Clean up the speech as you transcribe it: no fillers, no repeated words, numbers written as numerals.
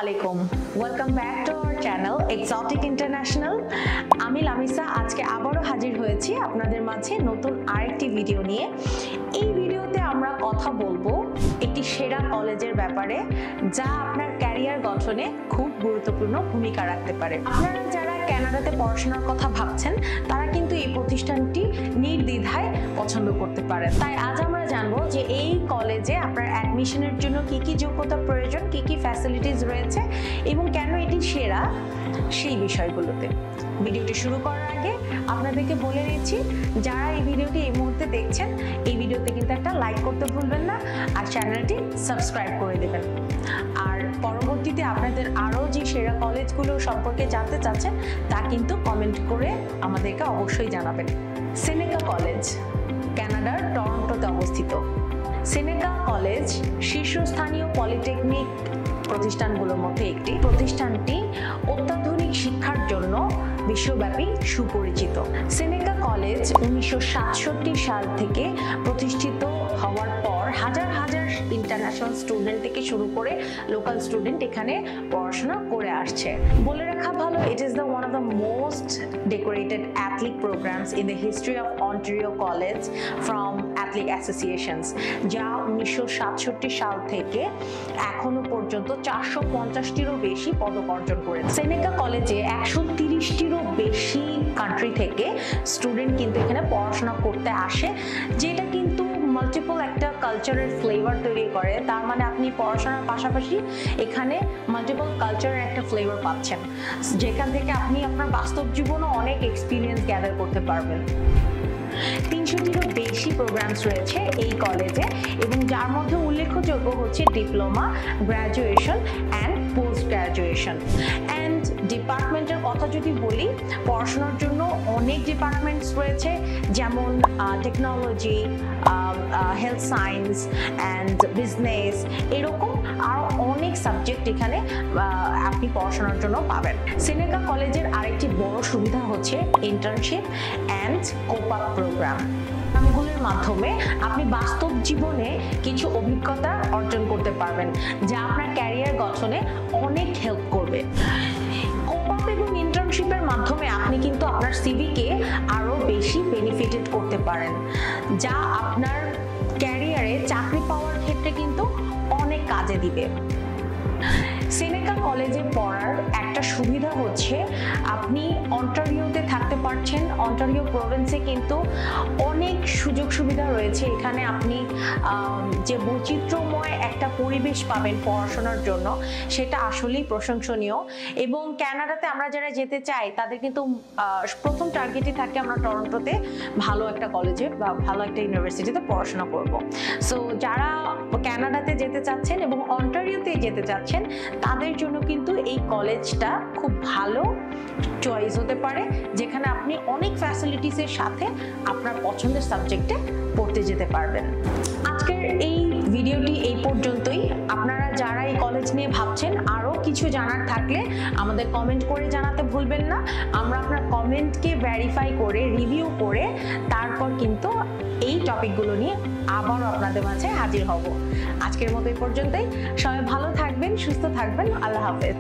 আলাইকুম, welcome back to our channel exotic international. আমি লামিসা আজকে আবারও হাজির হয়েছি আপনাদের মাঝে নতুন আরেকটি ভিডিও নিয়ে। এই ভিডিওতে আমরা কথা বলবো একটি সেরা কলেজের ব্যাপারে, যা আপনার ক্যারিয়ার গঠনে খুব গুরুত্বপূর্ণ ভূমিকা রাখতে পারে। আপনারা যারা কানাডাতে পড়াশোনার কথা ভাবছেন তারা কিন্তু এই প্রতিষ্ঠানটি নির্দ্বিধায় পছন্দ করতে পারেন। তাই আজ আমরা জানবো যে এই কলেজে আপনার অ্যাডমিশনের জন্য কি কি যোগ্যতা প্রয়োজন, কি কি ফ্যাসিলিটিস রয়েছে এবং কেন এটি সেরা, সেই বিষয়গুলোতে। ভিডিওটি শুরু করার আগে আপনাদেরকে বলে নিচ্ছি, যারা এই ভিডিওটি এই মুহূর্তে দেখছেন, এই ভিডিওতে কিন্তু একটা লাইক করতে ভুলবেন না আর চ্যানেলটি সাবস্ক্রাইব করে দেবেন। আর পরবর্তীতে আপনাদের আরও যে সেরা কলেজগুলো সম্পর্কে জানতে চাচ্ছেন তা কিন্তু কমেন্ট করে আমাদেরকে অবশ্যই জানাবেন। সেনেকা কলেজ কানাডার টরন্টোতে অবস্থিত। সেনেকা কলেজ শীর্ষস্থানীয় পলিটেকনিক প্রতিষ্ঠানগুলোর মধ্যে একটি। প্রতিষ্ঠানটি অত্যাধুনিক শিক্ষার জন্য বিশ্বব্যাপী সুপরিচিত। সেনেকা কলেজ 1967 সাল থেকে প্রতিষ্ঠিত হওয়ার পর হাজার হাজার ইন্টারন্যাশনাল স্টুডেন্ট থেকে শুরু করে লোকাল স্টুডেন্ট এখানে পড়াশোনা করে আসছে। বলে রাখা ভালো, it is the one of the most decorated athletic programs in the history of Ontario College from athletic associations, যা 1967 সাল থেকে এখনো পর্যন্ত 450টিরও বেশি পদক অর্জন করেছে। সেনেকা কলেজে 130টিরও বেশি কান্ট্রি থেকে স্টুডেন্ট কিন্তু এখানে পড়াশোনা করতে আসে, যেটা কিন্তু মাল্টিপল একটা কালচারের ফ্লেভার তৈরি করে। তার মানে আপনি পড়াশোনার পাশাপাশি এখানে মাল্টিপল কালচারের একটা ফ্লেভার পাচ্ছেন, যেখান থেকে আপনি আপনার বাস্তব জীবনও অনেক এক্সপিরিয়েন্স গ্যাদার করতে পারবেন। 300টিরও বেশি প্রোগ্রামস রয়েছে এই কলেজে, এবং যার মধ্যে উল্লেখযোগ্য হচ্ছে diploma, graduation and post graduation. And ডিপার্টমেন্টের কথা যদি বলি, পড়াশোনার জন্য অনেক ডিপার্টমেন্টস রয়েছে, যেমন technology, health science and business, এরকম আরও অনেক সাবজেক্ট এখানে আপনি পড়াশোনার জন্য পাবেন। সেনেকা কলেজের আরেকটি বড় সুবিধা হচ্ছে ইন্টার্নশিপ অ্যান্ড কোপ-আপ প্রোগ্রাম। প্রোগ্রামগুলোর মাধ্যমে আপনি বাস্তব জীবনে কিছু অভিজ্ঞতা অর্জন করতে পারবেন, যা আপনার ক্যারিয়ার গঠনে অনেক হেল্প করবে। কোপ-আপ এবং ইন্টার্নশিপের মাধ্যমে আপনি কিন্তু আপনার সিভিকে আরও বেশি বেনিফিটেড করতে পারেন, যা আপনার ক্যারিয়ারে চাকরি পাওয়ার ক্ষেত্রে কিন্তু অনেক কাজে দিবে। সেনেকা কলেজে পড়ার একটা সুবিধা হচ্ছে আপনি অন্টারিওতে থাকতে পারছেন। অন্টারিও প্রভিন্সে কিন্তু অনেক সুযোগ সুবিধা রয়েছে। এখানে আপনি যে বৈচিত্র্যময় একটা পরিবেশ পাবেন পড়াশোনার জন্য, সেটা আসলেই প্রশংসনীয়। এবং কানাডাতে আমরা যারা যেতে চাই তাদের কিন্তু প্রথম টার্গেটই থাকে আমরা টরন্টোতে ভালো একটা কলেজে বা ভালো একটা ইউনিভার্সিটিতে পড়াশোনা করব। সো যারা কানাডাতে যেতে চাচ্ছেন এবং অন্টারিওতে যেতে চাচ্ছেন, তাদের জন্য কিন্তু এই কলেজটা খুব ভালো চয়েস হতে পারে, যেখানে আপনি অনেক ফ্যাসিলিটিসের সাথে আপনার পছন্দের সাবজেক্টে পড়তে যেতে পারবেন। আজকের এই ভিডিওটি এই পর্যন্তই। আপনারা যারা এই কলেজ নিয়ে ভাবছেন, আরও কিছু জানার থাকলে আমাদের কমেন্ট করে জানাতে ভুলবেন না। আমরা আপনার কমেন্টকে ভেরিফাই করে, রিভিউ করে তারপর কিন্তু এই টপিকগুলো নিয়ে আবারও আপনাদের মাঝে হাজির হব। আজকের মতো এই পর্যন্তই। সবাই ভালো থাকবেন, সুস্থ থাকবেন। আল্লাহ হাফেজ।